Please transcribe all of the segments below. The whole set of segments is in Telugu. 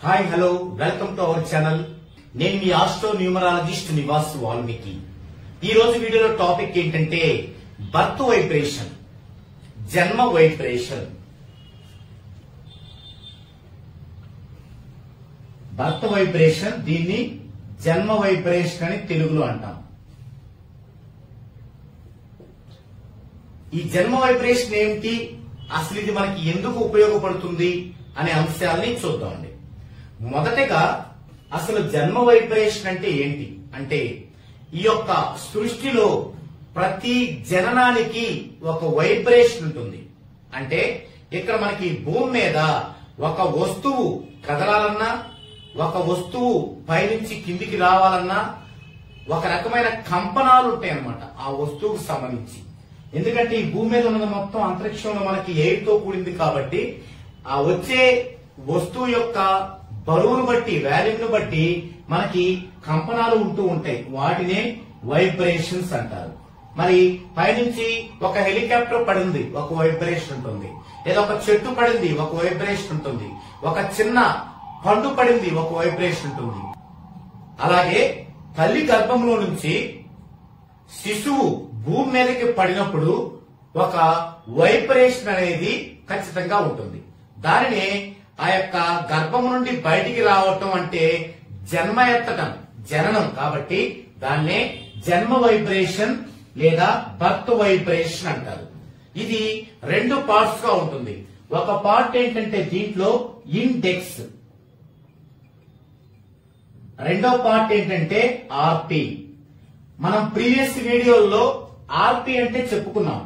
Hi hello welcome to our channel. నేను మీ ఆస్ట్రో న్యూమరాలజిస్ట్ నివాస్ వాల్మీకి. ఈ రోజు వీడియోలో టాపిక్ ఏంటంటే బర్త్ వైబ్రేషన్, జన్మ వైబ్రేషన్. బర్త్ వైబ్రేషన్, దీన్ని జన్మ వైబ్రేషన్ అని తెలుగులో అంటాం. ఈ జన్మ వైబ్రేషన్ ఏమిటి, అసలు ఇది మనకి ఎందుకు ఉపయోగపడుతుంది అనే అంశాలని చూద్దామండి. మొదటగా అసలు జన్మ వైబ్రేషన్ అంటే ఏంటి అంటే, ఈ యొక్క సృష్టిలో ప్రతి జననానికి ఒక వైబ్రేషన్ ఉంటుంది. అంటే ఇక్కడ మనకి భూమి మీద ఒక వస్తువు కదలాలన్నా, ఒక వస్తువు పైనుంచి కిందికి రావాలన్నా ఒక రకమైన కంపనాలు ఉంటాయి అన్నమాట ఆ వస్తువుకు సంబంధించి. ఎందుకంటే ఈ భూమి మీద ఉన్నది మొత్తం అంతరిక్షంలో మనకి ఎయిర్ తో కూడింది కాబట్టి ఆ వచ్చే వస్తువు యొక్క బరువును బట్టి, వాల్యూమ్ను బట్టి మనకి కంపనాలు ఉంటూ ఉంటాయి. వాటినే వైబ్రేషన్స్ అంటారు. మరి పైనుంచి ఒక హెలికాప్టర్ పడింది, ఒక వైబ్రేషన్ ఉంటుంది. లేదా ఒక చెట్టు పడింది, ఒక వైబ్రేషన్ ఉంటుంది. ఒక చిన్న పండు పడింది, ఒక వైబ్రేషన్ ఉంటుంది. అలాగే తల్లి గర్భంలో నుంచి శిశువు భూమి మీదకి పడినప్పుడు ఒక వైబ్రేషన్ అనేది ఖచ్చితంగా ఉంటుంది. దానినే ఆ యొక్క గర్భం నుండి బయటికి రావటం అంటే జన్మ ఎత్తటం, జననం. కాబట్టి దాన్నే జన్మ వైబ్రేషన్ లేదా బర్త్ వైబ్రేషన్ అంటారు. ఇది రెండు పార్ట్స్ గా ఉంటుంది. ఒక పార్ట్ ఏంటంటే దీంట్లో ఇండెక్స్, రెండో పార్ట్ ఏంటంటే ఆర్పి. మనం ప్రీవియస్ వీడియోల్లో ఆర్పి అంటే చెప్పుకున్నాం.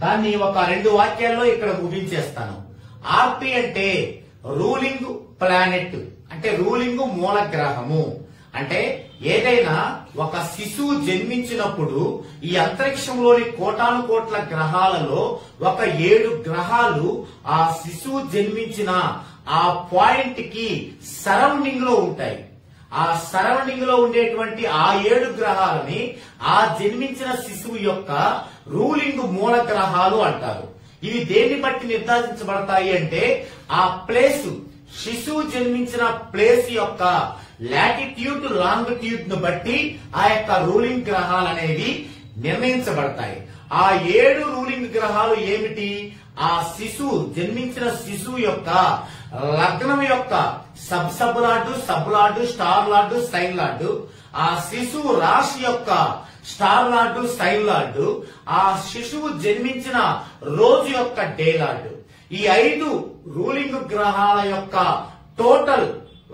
దాన్ని ఒక రెండు వాక్యాల్లో ఇక్కడ ముగించేస్తాను. ఆర్పి అంటే రూలింగ్ ప్లానెట్, అంటే రూలింగ్ మూల గ్రహము. అంటే ఏదైనా ఒక శిశువు జన్మించినప్పుడు ఈ అంతరిక్షంలోని కోటాను కోట్ల గ్రహాలలో ఒక 7 గ్రహాలు ఆ శిశువు జన్మించిన ఆ పాయింట్ కి సరౌండింగ్ లో ఉంటాయి. ఆ సరౌండింగ్ లో ఉండేటువంటి ఆ 7 గ్రహాలని ఆ జన్మించిన శిశువు యొక్క రూలింగ్ మూల గ్రహాలు అంటారు. ఇవి దేన్ని బట్టి నిర్ధారించబడతాయి అంటే ఆ ప్లేస్, శిశువు జన్మించిన ప్లేస్ యొక్క లాటిట్యూడ్, లాంగిట్యూడ్ ను బట్టి ఆ యొక్క రూలింగ్ గ్రహాలు అనేవి నిర్ణయించబడతాయి. ఆ 7 రూలింగ్ గ్రహాలు ఏమిటి? ఆ శిశువు జన్మించిన శిశువు యొక్క లగ్నం యొక్క sub lord, sub lord, star lord, sign lord, ఆ శిశువు రాశి యొక్క స్టార్ లార్డు, సైన్ లార్డు, ఆ శిశువు జన్మించిన రోజు యొక్క డే లార్డు. ఈ 5 రూలింగ్ గ్రహాల యొక్క టోటల్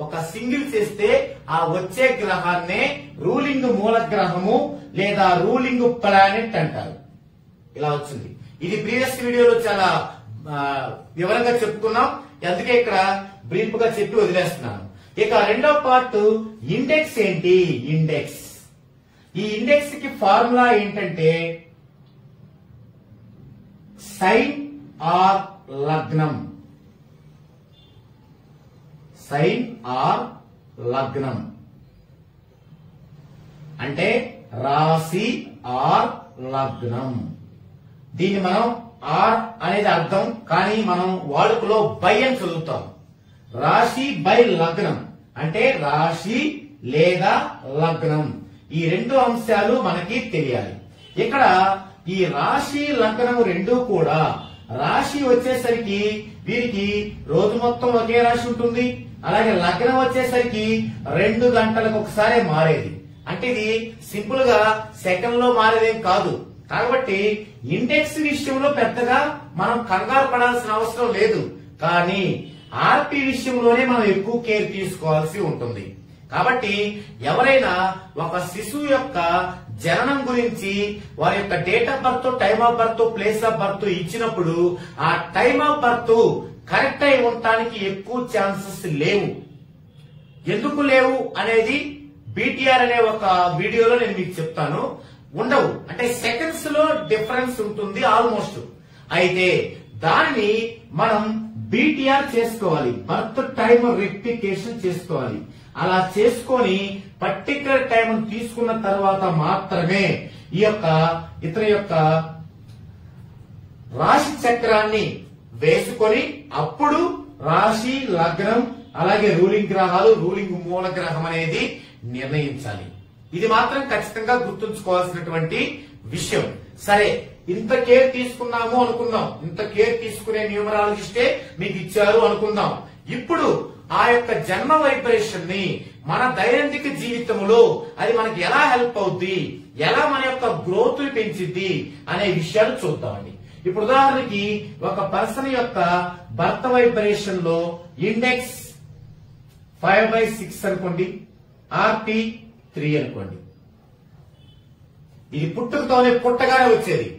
ఒక సింగిల్ చేస్తే ఆ వచ్చే గ్రహాన్నే రూలింగ్ మూల గ్రహము లేదా రూలింగ్ ప్లానెట్ అంటారు. ఇలా వచ్చింది. ఇది ప్రీవియస్ వీడియోలో చాలా వివరంగా చెప్పుకున్నాం. అందుకే ఇక్కడ బ్రీఫ్ గా చెప్పి వదిలేస్తున్నాను. ఇక రెండో పార్ట్ ఇండెక్స్ ఏంటి? ఇండెక్స్. ఈ ఇండెక్స్ కి ఫార్ములా ఏంటంటే సైన్ ఆర్ లగ్నం. సైన్ ఆర్ లగ్నం అంటే రాశి ఆర్ లగ్నం. దీన్ని మనం ఆర్ అనేది అర్థం, కానీ మనం వాడుకలో బై అని చదువుతాం. రాశి బై లగ్నం అంటే రాశి లేదా లగ్నం. ఈ రెండు అంశాలు మనకి తెలియాలి. ఇక్కడ ఈ రాశి లగ్నం రెండు కూడా, రాశి వచ్చేసరికి వీరికి రోజు మొత్తం ఒకే రాశి ఉంటుంది. అలాగే లగ్నం వచ్చేసరికి 2 గంటలకు ఒకసారి మారేది. అంటే ఇది సింపుల్ గా సెకండ్ లో మారేదేం కాదు. కాబట్టి ఇండెక్స్ విషయంలో పెద్దగా మనం కంగారు పడాల్సిన అవసరం లేదు. కానీ ఆర్పి విషయంలోనే మనం ఎక్కువ కేర్ తీసుకోవాల్సి ఉంటుంది. కాబట్టి ఎవరైనా ఒక శిశువు యొక్క జననం గురించి వారి యొక్క date of birth, time of birth, place of birth ఇచ్చినప్పుడు ఆ టైమ్ ఆఫ్ బర్త్ కరెక్ట్ అయి ఉండటానికి ఎక్కువ ఛాన్సెస్ లేవు. ఎందుకు లేవు అనేది బీటీఆర్ అనే ఒక వీడియోలో నేను మీకు చెప్తాను. ఉండవు, అంటే సెకండ్స్ లో డిఫరెన్స్ ఉంటుంది ఆల్మోస్ట్. అయితే దానిని మనం బీటీఆర్ చేసుకోవాలి, బర్త్ టైమ్ రెక్టిఫికేషన్ చేసుకోవాలి. అలా చేసుకొని పర్టికులర్ టైం తీసుకున్న తర్వాత మాత్రమే ఈ యొక్క ఇతని యొక్క రాశి చక్రాన్ని వేసుకొని అప్పుడు రాశి లగ్నం అలాగే రూలింగ్ గ్రహాలు, రూలింగ్ మూల గ్రహం అనేది నిర్ణయించాలి. ఇది మాత్రం ఖచ్చితంగా గుర్తుంచుకోవాల్సినటువంటి విషయం. సరే, ఇంత కేర్ తీసుకున్నాము అనుకుందాం, ఇంత కేర్ తీసుకునే న్యూమరాలజిస్టే మీకు ఇచ్చారు అనుకుందాం. ఇప్పుడు ఆ యొక్క జన్మ వైబ్రేషన్ ని మన దైనందిక జీవితంలో అది మనకి ఎలా హెల్ప్ అవుద్ది, ఎలా మన యొక్క గ్రోత్ పెంచిద్ది అనే విషయాలు చూద్దామండి. ఇప్పుడు ఉదాహరణకి ఒక పర్సన్ యొక్క బర్త్ వైబ్రేషన్ లో ఇండెక్స్ 5/6 అనుకోండి, ఆర్టీ 3 అనుకోండి. ఇది పుట్టగానే వచ్చేది,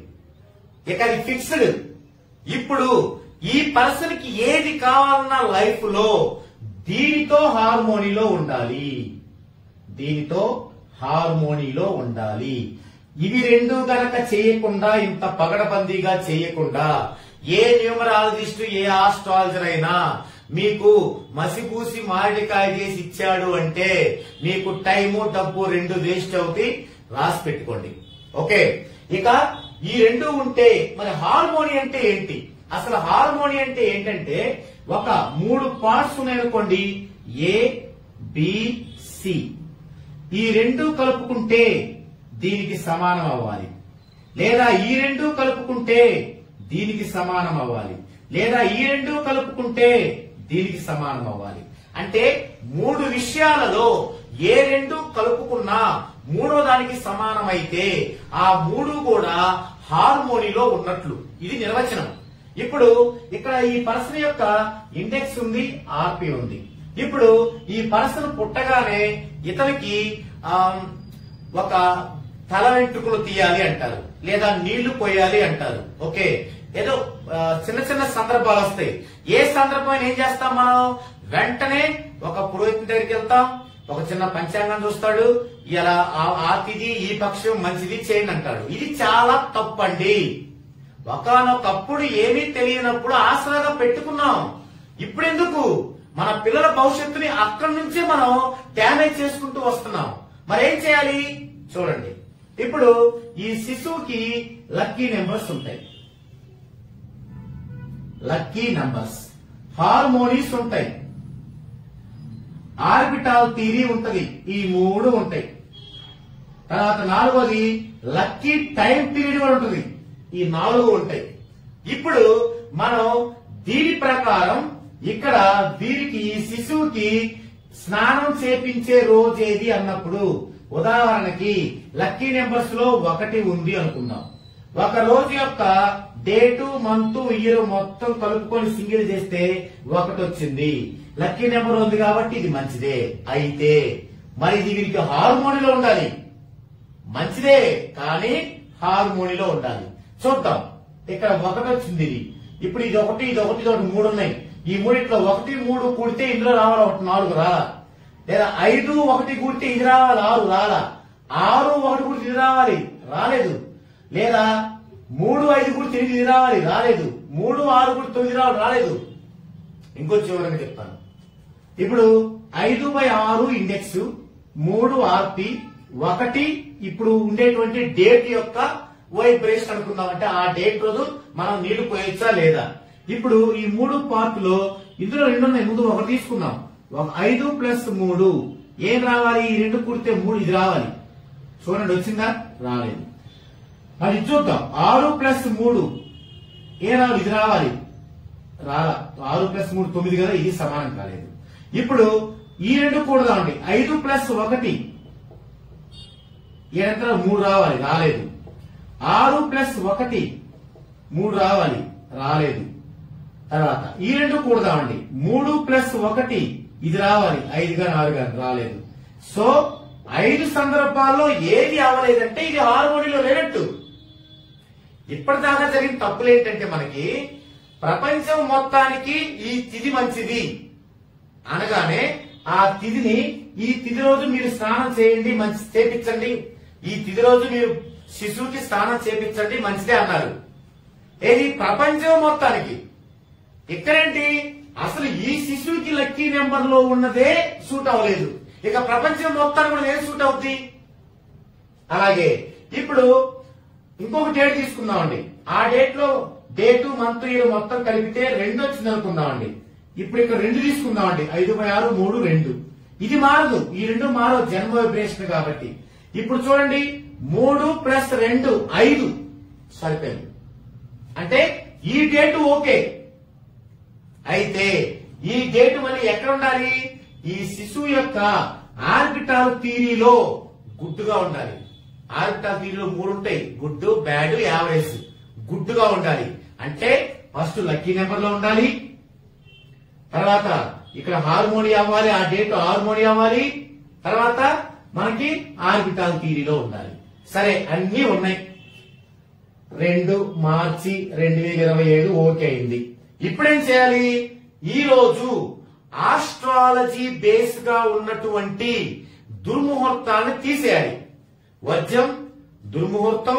ఇక అది ఫిక్స్డ్. ఇప్పుడు ఈ పర్సన్ కి ఏది కావాలన్నా లైఫ్ లో దీనితో హార్మోనీలో ఉండాలి, దీనితో హార్మోనీలో ఉండాలి. ఇవి రెండు గనక చేయకుండా, ఇంత పగడబందీగా చేయకుండా ఏ న్యూమరాలజిస్ట్, ఏ ఆస్ట్రాలజర్ అయినా మీకు మసిపూసి మామిడికాయ చేసి ఇచ్చాడు అంటే మీకు టైము డబ్బు రెండు వేస్ట్ అవుతాయి. రాసి పెట్టుకోండి. ఓకే, ఇక ఈ రెండు ఉంటే మరి హార్మోని అంటే ఏంటి? అసలు హార్మోని అంటే ఏంటంటే ఒక 3 పార్ట్స్ ఉన్నాయనుకోండి, ఏ బి సి. ఈ రెండు కలుపుకుంటే దీనికి సమానం అవ్వాలి, లేదా ఈ రెండు కలుపుకుంటే దీనికి సమానం అవ్వాలి, లేదా ఈ రెండు కలుపుకుంటే దీనికి సమానం అవ్వాలి. అంటే 3 విషయాలలో ఏ రెండు కలుపుకున్నా మూడో దానికి సమానమైతే ఆ 3 కూడా హార్మోనీలో ఉన్నట్లు. ఇది నిర్వచనం. ఇప్పుడు ఇక్కడ ఈ పర్సన్ యొక్క ఇండెక్స్ ఉంది, ఆర్పి ఉంది. ఇప్పుడు ఈ పర్సన్ పుట్టగానే ఇతనికి ఒక తల వెంట్రుకలు తీయాలి అంటారు, లేదా నీళ్లు పోయాలి అంటారు. ఓకే, ఏదో చిన్న చిన్న సందర్భాలు వస్తాయి. ఏ సందర్భం ఏం చేస్తాం మనం? వెంటనే ఒక పురోహితుని దగ్గరికి వెళ్తాం, ఒక చిన్న పంచాంగం చూస్తాడు, ఇలా ఆ తిథి ఈ పక్షం మంచిది చేయండి అంటాడు. ఇది చాలా తప్పండి. ఒకానొకప్పుడు ఏమీ తెలియనప్పుడు ఆసరాగా పెట్టుకున్నాం. ఇప్పుడెందుకు? మన పిల్లల భవిష్యత్తుని అక్కడి నుంచే మనం డ్యామేజ్ చేసుకుంటూ వస్తున్నాం. మరేం చేయాలి చూడండి. ఇప్పుడు ఈ శిశువుకి లక్కీ నెంబర్స్ ఉంటాయి, లక్కీ నంబర్స్, హార్మోనీస్ ఉంటాయి, ఆర్బిటాల్ థియరీ ఉంటది, ఈ 3 ఉంటాయి. తర్వాత 4వది లక్కీ టైం పీరియడ్ కూడా ఉంటుంది, ఈ 4 ఉంటాయి. ఇప్పుడు మనం దీని ప్రకారం ఇక్కడ వీరికి శిశువుకి స్నానం చేపించే రోజేది అన్నప్పుడు, ఉదాహరణకి లక్కీ నెంబర్స్ లో 1 ఉంది అనుకుందాం. ఒక రోజు యొక్క డేటు, మంత్, ఇయర్ మొత్తం కలుపుకొని సింగిల్ చేస్తే 1 వచ్చింది. లక్కీ నెంబర్ ఉంది కాబట్టి ఇది మంచిదే. అయితే మరి ఇది వీరికి హార్మోనీలో ఉండాలి. మంచిదే కానీ హార్మోనీలో ఉండాలి. చూద్దాం. ఇక్కడ 1 వచ్చింది. ఇప్పుడు ఇది ఒకటి, ఇది ఒకటి, ఇది ఒకటి, 3 ఉన్నాయి. ఈ 3 1, 3 కూడితే ఇందులో రావాలి, ఒకటి 4 రాలా. లేదా 5, 1 కూడితే ఇది రావాలి, 6 రాలా. 6, 1 కూడితే ఇది రావాలి, రాలేదు. లేదా 3, 5 కూడితే ఇది రావాలి, రాలేదు. 3, 6 కూడితే 9 రావాలి, రాలేదు. ఇంకో చివరగా చెప్తాను. ఇప్పుడు 5/6 ఇండెక్స్, 3 ఆర్పి, 1 ఇప్పుడు ఉండేటువంటి డేట్ యొక్క వైబ్రేషన్ అనుకుందామంటే ఆ డేట్ రోజు మనం నీళ్లు పోయొచ్చా లేదా. ఇప్పుడు ఈ 3 పార్ట్ లో ఇందులో 2 ఉన్నాయి. ముందు 1 తీసుకుందాం. 5 + 3 ఏం రావాలి? ఈ 2 కూడితే 3 ఇది రావాలి. చూడండి, వచ్చిందా? రాలేదు. మరి చూద్దాం. 6 + 3 ఏ రావాలి? ఇది రావాలి, రాలా. 6 + 3 9 కదా, ఇది సమానం కాలేదు. ఇప్పుడు ఈ 2 కూడదామండి. 5 + 1 ఏదంతా 3 రావాలి, రాలేదు. 6 + 1 3 రావాలి, రాలేదు. తర్వాత ఈ 2 కూడదామండి. 3 + 1 ఇది రావాలి, 5 గా 4 గా, రాలేదు. సో 5 సందర్భాల్లో ఏది అవ్వలేదంటే ఇది హార్మోనీలో లేనట్టు. ఇప్పటిదాకా జరిగిన తప్పులు ఏంటంటే మనకి ప్రపంచం మొత్తానికి ఈ తిథి మంచిది అనగానే ఆ తిథిని, ఈ తిథి రోజు మీరు స్నానం చేయండి, మంచి చేపించండి, ఈ తిథి రోజు మీరు శిశువుకి స్నానం చేపించండి, మంచిదే అన్నారు. ఏది? ప్రపంచం మొత్తానికి. ఇక్కడేంటి? అసలు ఈ శిశువుకి లక్కీ నెంబర్ లో ఉన్నదే సూట్ అవ్వలేదు, ఇక ప్రపంచం మొత్తానికి కూడా ఏం సూట్ అవుద్ది? అలాగే ఇప్పుడు ఇంకొక డేట్ తీసుకుందామండి. ఆ డేట్ లో డేటు, మంత్, ఇయర్ మొత్తం కలిపితే 2 వచ్చింది అనుకుందామండి. ఇప్పుడు ఇక్కడ 2 తీసుకుందామండి. 5/6 3 2. ఇది మారదు, ఈ 2 మారదు జన్మ వైబ్రేషన్ కాబట్టి. ఇప్పుడు చూడండి 3 + 2 5 సరిపోయింది. అంటే ఈ డేట్ ఓకే. అయితే ఈ డేట్ మళ్ళీ ఎక్కడ ఉండాలి? ఈ శిశువు యొక్క ఆర్బిటాల్ థియరీలో గుడ్డుగా ఉండాలి. ఆర్బిటాల్ థియరీలో 3 ఉంటాయి, గుడ్, బ్యాడ్, యావరేజ్. గుడ్డుగా ఉండాలి అంటే ఫస్ట్ లక్కీ నెంబర్ లో ఉండాలి, తర్వాత ఇక్కడ హార్మోని అవ్వాలి, ఆ డేట్ హార్మోని అవ్వాలి, తర్వాత మనకి ఆర్బిటాల్ థియరీలో ఉండాలి. సరే అన్ని ఉన్నాయి. 2 మార్చి 2027 ఓకే అయింది. ఇప్పుడేం చేయాలి? ఈ రోజు ఆస్ట్రాలజీ బేస్ గా ఉన్నటువంటి దుర్ముహూర్తాలను తీసేయాలి. వర్జం, దుర్ముహూర్తం,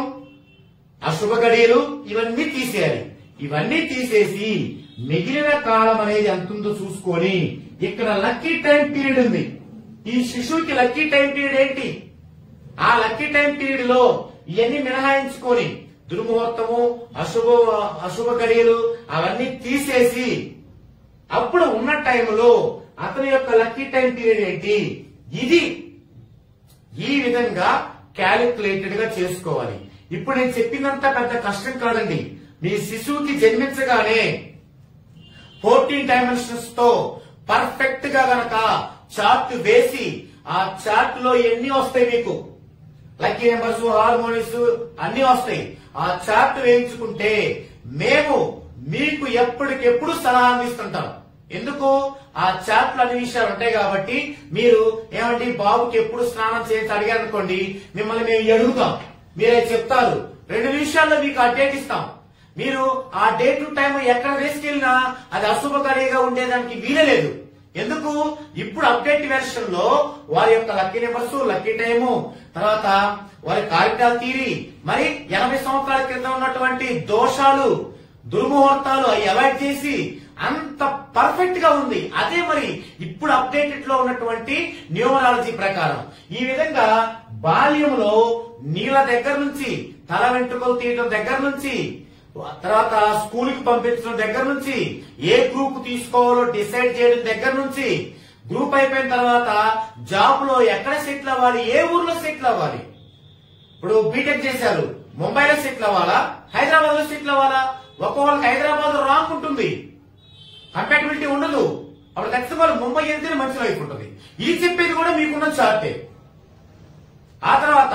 అశుభ గడియలు ఇవన్నీ తీసేయాలి. ఇవన్నీ తీసేసి మిగిలిన కాలం అనేది ఎంత ఉందో చూసుకొని ఇక్కడ లక్కీ టైం పీరియడ్ ఉంది. ఈ శిశువుకి లక్కీ టైం పీరియడ్ ఏంటి? ఆ లక్కీ టైం పీరియడ్ లో ఇవన్నీ మినహాయించుకొని దుర్ముహూర్తము, అశుభ గడియలు అవన్నీ తీసేసి అప్పుడు ఉన్న టైంలో అతని యొక్క లక్కీ టైం పీరియడ్ ఏంటి, ఇది ఈ విధంగా క్యాలిక్యులేటెడ్ గా చేసుకోవాలి. ఇప్పుడు నేను చెప్పిందంతా పెద్ద కష్టం కాదండి. మీ శిశువుకి జన్మించగానే 14 డైమెన్షన్స్ తో పర్ఫెక్ట్ గా గనక చార్ట్ వేసి ఆ చార్ట్ లో ఎన్ని వస్తాయి మీకు లక్కీ నెంబర్స్, హార్మోనిస్ అన్ని వస్తాయి. ఆ చార్ట్ వేయించుకుంటే మేము మీకు ఎప్పటికెప్పుడు సలహా అందిస్తుంటాం. ఎందుకు? ఆ చార్ట్ లో అన్ని విషయాలు ఉంటాయి కాబట్టి మీరు ఏమంటే బాబుకి ఎప్పుడు స్నానం చేసి అడిగారనుకోండి, మిమ్మల్ని మేము అడుగుతాం, మీరే చెప్తారు. 2 నిమిషాల్లో మీకు ఆ డేట్ ఇస్తాం. మీరు ఆ డేట్ టైం ఎక్కడ తీసుకెళ్ళినా అది అశుభ గడియగా ఉండేదానికి వీలే లేదు. ఎందుకు? ఇప్పుడు అప్డేట్ వెర్షన్ లో వారి యొక్క లక్కీ నెంబర్స్, లక్కీ టైము, తర్వాత వారి ఆర్బిటాల్ థియరీ, మరి 80 సంవత్సరాల క్రితం ఉన్నటువంటి దోషాలు, దుర్ముహూర్తాలు అవి అవాయిడ్ చేసి అంత పర్ఫెక్ట్ గా ఉంది. అదే మరి ఇప్పుడు అప్డేటెడ్ లో ఉన్నటువంటి న్యూమరాలజీ ప్రకారం ఈ విధంగా బాల్యంలో నీళ్ళ దగ్గర నుంచి, తల వెంట్రుకలు తీయడం దగ్గర నుంచి, తర్వాత స్కూల్ కి పంపించడం దగ్గర నుంచి, ఏ గ్రూప్ తీసుకోవాలో డిసైడ్ చేయడం దగ్గర నుంచి, గ్రూప్ అయిపోయిన తర్వాత జాబ్ లో ఎక్కడ సెటిల్ అవ్వాలి, ఏ ఊర్లో సెటిల్ అవ్వాలి. ఇప్పుడు బీటెక్ చేశారు, ముంబైలో సెటిల్ అవ్వాలా, హైదరాబాద్ లో సెటిల్ అవ్వాలా? ఒక్కొక్కరికి హైదరాబాద్ ర్యాంక్ ఉంటుంది, కంపాటబిలిటీ ఉండదు. అప్పుడు ఖచ్చితంగా ముంబై వెళ్తేనే మంచి లైఫ్ ఉంటుంది. ఇది చెప్పేది కూడా మీకున్న చార్టే. ఆ తర్వాత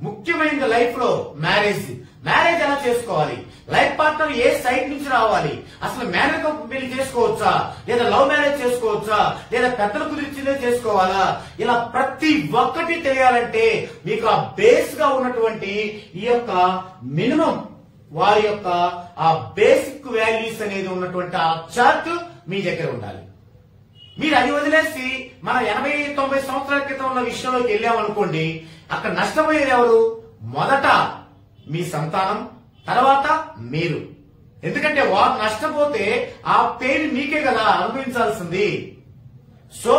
ముఖ్యమైనది లైఫ్ లో మ్యారేజ్. మ్యారేజ్ ఎలా చేసుకోవాలి, లైఫ్ పార్ట్నర్ ఏ సైడ్ నుంచి రావాలి, అసలు మ్యారేజ్ పెళ్లి చేసుకోవచ్చా, లేదా లవ్ మ్యారేజ్ చేసుకోవచ్చా, లేదా పెద్దలు కుదిర్చిందే చేసుకోవాలా, ఇలా ప్రతి ఒక్కటి తెలియాలంటే మీకు ఆ బేస్ గా ఉన్నటువంటి ఈ యొక్క మినిమం వారి యొక్క ఆ బేసిక్ వాల్యూస్ అనేది ఉన్నటువంటి ఆ చార్ట్ మీ దగ్గర ఉండాలి. మీరు అది వదిలేసి మన 80-90 సంవత్సరాల క్రితం ఉన్న విషయంలోకి వెళ్ళామనుకోండి, అక్కడ నష్టపోయేది ఎవరు? మొదట మీ సంతానం, తర్వాత మీరు. ఎందుకంటే వారు నష్టపోతే ఆ పేరు మీకే కదా అనుభవించాల్సింది. సో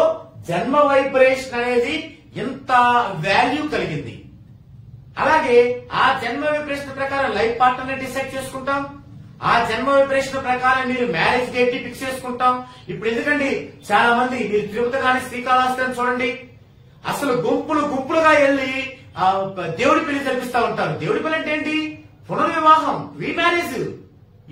జన్మ వైబ్రేషన్ అనేది ఎంత వాల్యూ కలిగింది. అలాగే ఆ జన్మ వైబ్రేషన్ ప్రకారం లైఫ్ పార్ట్నర్ డిసైడ్ చేసుకుంటాం. ఆ జన్మ వైబ్రేషన్ ప్రకారం మీరు మ్యారేజ్ డేట్ ఫిక్స్ చేసుకుంటాం. ఇప్పుడు ఎందుకండి చాలా మంది మీరు తిరుపతి కానీ శ్రీకాళహస్తి చూడండి, అసలు గుంపులుగా వెళ్లి దేవుడి పెళ్లి జరిపిస్తా ఉంటారు. దేవుడి పెళ్లి అంటే ఏంటి? పునర్వివాహం, రీమ్యారేజ్.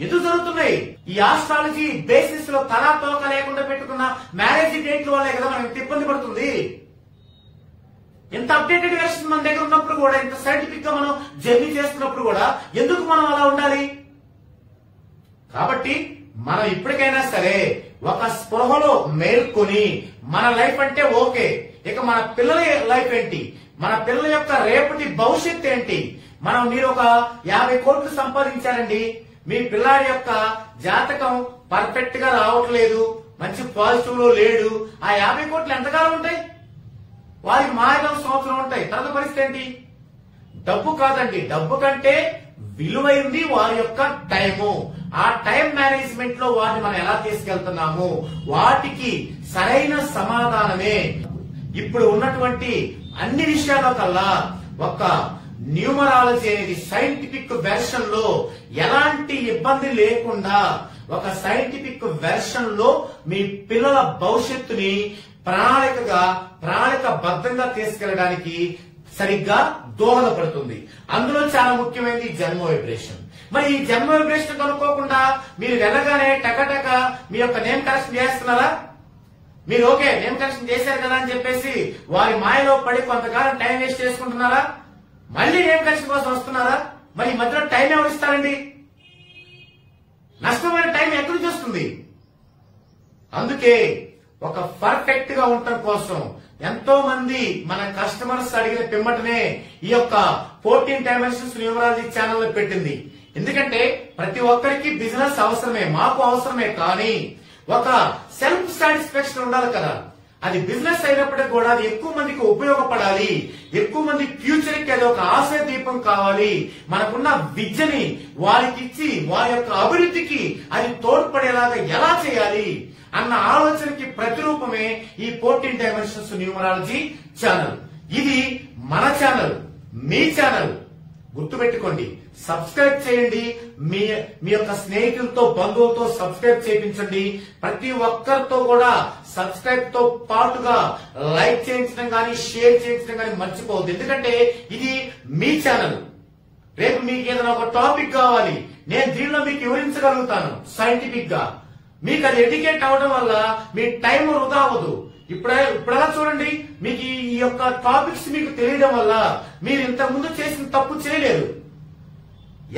ఎందుకు జరుగుతున్నాయి? ఈ ఆస్ట్రాలజీ బేసిస్ లో తలా తోక లేకుండా పెట్టుకున్న మ్యారేజ్ డేట్ల వల్లే కదా మనం ఇంత ఇబ్బంది పడుతుంది. ఇంత అప్డేటెడ్ వెర్షన్ మన దగ్గర ఉన్నప్పుడు కూడా, ఇంత సైంటిఫిక్ గా మనం జర్నీ చేస్తున్నప్పుడు కూడా ఎందుకు మనం అలా ఉండాలి? కాబట్టి మనం ఇప్పటికైనా సరే ఒక స్పృహలో మేల్కొని మన లైఫ్ అంటే ఓకే, ఇక మన పిల్లల లైఫ్ ఏంటి, మన పిల్లల యొక్క రేపటి భవిష్యత్తు ఏంటి. మీరు ఒక 50 కోట్లు సంపాదించారండి, మీ పిల్లాడి యొక్క జాతకం పర్ఫెక్ట్ గా రావట్లేదు, మంచి పాజిటివ్ లో లేడు, ఆ 50 కోట్లు ఎంతకాలం ఉంటాయి? వారికి మాయడం సంవత్సరం ఉంటాయి. తర్వాత పరిస్థితి ఏంటి? డబ్బు కాదండి, డబ్బు కంటే విలువైంది వారి యొక్క టైము. ఆ టైం మేనేజ్మెంట్ లో వాటిని మనం ఎలా తీసుకెళ్తున్నాము, వాటికి సరైన సమాధానమే ఇప్పుడు ఉన్నటువంటి అన్ని విషయాల కల్లా ఒక న్యూమరాలజీ అనేది సైంటిఫిక్ వెర్షన్ లో ఎలాంటి ఇబ్బంది లేకుండా ఒక సైంటిఫిక్ వెర్షన్ లో మీ పిల్లల భవిష్యత్తుని ప్రణాళికబద్ధంగా తీసుకెళ్లడానికి సరిగ్గా దోహదపడుతుంది. అందులో చాలా ముఖ్యమైనది జన్మ వైబ్రేషన్. మరి ఈ జన్మ వైబ్రేషన్ కనుక్కోకుండా మీరు వెళ్ళగానే టకటక మీ యొక్క నేమ్ కరెక్షన్ చేస్తున్నారా? మీరు ఓకే నేమ్ కరెక్షన్ చేశారు కదా అని చెప్పేసి వారి మాయలో పడి కొంతకాలం టైం వేస్ట్ చేసుకుంటున్నారా? మళ్ళీ నేమ్ కరెక్షన్ కోసం వస్తున్నారా? మరి ఈ మధ్యలో టైం ఎవరు ఇస్తారండి? నష్టమైన టైం ఎక్కడి నుంచి వస్తుంది? అందుకే ఒక పర్ఫెక్ట్ గా ఉండటం కోసం ఎంతో మంది మన కస్టమర్స్ అడిగిన పిమ్మటనే ఈ యొక్క 14 డైమెన్షన్స్ న్యూమరాలజీ ఛానల్ పెట్టింది. ఎందుకంటే ప్రతి ఒక్కరికి బిజినెస్ అవసరమే, మాకు అవసరమే, కానీ ఒక సెల్ఫ్ సాటిస్ఫాక్షన్ ఉండాలి కదా. అది బిజినెస్ అయినప్పటికీ కూడా అది ఎక్కువ మందికి ఉపయోగపడాలి, ఎక్కువ మంది ఫ్యూచర్ కి అది ఒక ఆశయ దీపం కావాలి. మనకున్న విద్యని వారికి ఇచ్చి వారి యొక్క అభివృద్ధికి అది తోడ్పడేలాగా ఎలా చేయాలి అన్న ఆలోచనకి ప్రతిరూపమే ఈ 14 డైమెన్షన్స్ న్యూమరాలజీ ఛానల్. ఇది మన ఛానల్, మీ ఛానల్. గుర్తుపెట్టుకోండి, సబ్స్క్రైబ్ చేయండి. మీ యొక్క స్నేహితులతో బంధువులతో సబ్స్క్రైబ్ చేయించండి. ప్రతి ఒక్కరితో కూడా సబ్స్క్రైబ్ తో పాటుగా లైక్ చేయించడం కానీ షేర్ చేయించడం కానీ మర్చిపోవద్దు. ఎందుకంటే ఇది మీ ఛానల్. రేపు మీకు ఏదైనా ఒక టాపిక్ కావాలి, నేను దీనిలో మీకు వివరించగలుగుతాను సైంటిఫిక్ గా. మీకు అది ఎడ్యుకేట్ అవడం వల్ల మీ టైం వృధా అవ్వదు. ఇప్పుడలా చూడండి, మీకు ఈ యొక్క టాపిక్స్ మీకు తెలియడం వల్ల మీరు ఇంతకు ముందు చేసిన తప్పు చేయలేరు.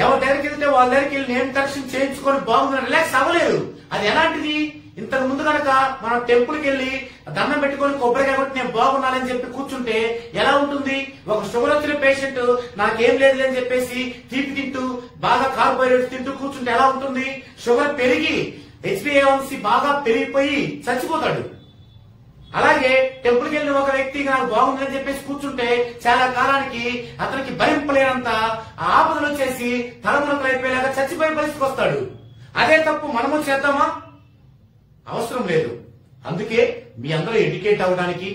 ఎవరి దగ్గరికి వెళ్తే వాళ్ళ దగ్గరికి వెళ్ళి నేమ్ కరెక్షన్ చేయించుకొని బాగుందని రిలాక్స్ అవ్వలేదు. అది ఎలాంటిది? ఇంతకు ముందు కనుక మనం టెంపుల్ కి వెళ్లి దండం పెట్టుకొని కొబ్బరికాయ కొట్టి నేను బాగున్నానని చెప్పి కూర్చుంటే ఎలా ఉంటుంది? ఒక షుగర్ వచ్చిన పేషెంట్ నాకేం లేదు అని చెప్పేసి తీపి తింటూ బాగా కార్బోహైడ్రేట్స్ తింటూ కూర్చుంటే ఎలా ఉంటుంది? షుగర్ పెరిగి HbA1c బాగా పెరిగిపోయి చచ్చిపోతాడు. అలాగే టెంపుల్కి వెళ్ళిన ఒక వ్యక్తి నాకు బాగుందని చెప్పేసి కూర్చుంటే చాలా కాలానికి అతనికి భరింపలేనంత ఆపదలు వచ్చేసి తలమునకలు అయిపోయేలాగా చచ్చిపోయే పరిస్థితికి వస్తాడు. అదే తప్పు మనము చేద్దామా? అవసరం లేదు. అందుకే మీ అందరూ ఎడ్యుకేట్ అవ్వడానికి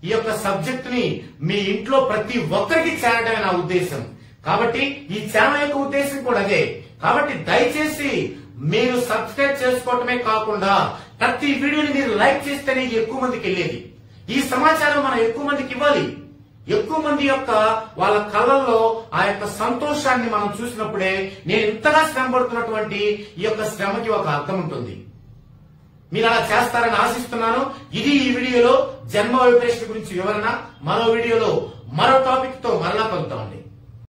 ఈ యొక్క సబ్జెక్ట్ ని మీ ఇంట్లో ప్రతి ఒక్కరికి చేరడమే నా ఉద్దేశం. కాబట్టి ఈ ఛానల్ యొక్క ఉద్దేశం కూడా అదే. కాబట్టి దయచేసి మీరు సబ్స్క్రైబ్ చేసుకోవటమే కాకుండా ప్రతి వీడియోని మీరు లైక్ చేస్తేనే ఎక్కువ మందికి వెళ్ళేది. ఈ సమాచారం మనం ఎక్కువ మందికి ఇవ్వాలి. ఎక్కువ మంది యొక్క వాళ్ళ కళ్ళల్లో ఆ యొక్క సంతోషాన్ని మనం చూసినప్పుడే నేను ఇంతగా శ్రమ పడుతున్నటువంటి ఈ యొక్క శ్రమకి ఒక అర్థం ఉంటుంది. మీరు అలా చేస్తారని ఆశిస్తున్నాను. ఇది ఈ వీడియోలో జన్మ వైబ్రేషన్ గురించి వివరణ. మరో వీడియోలో మరో టాపిక్ తో మరలా కలుద్దామండి.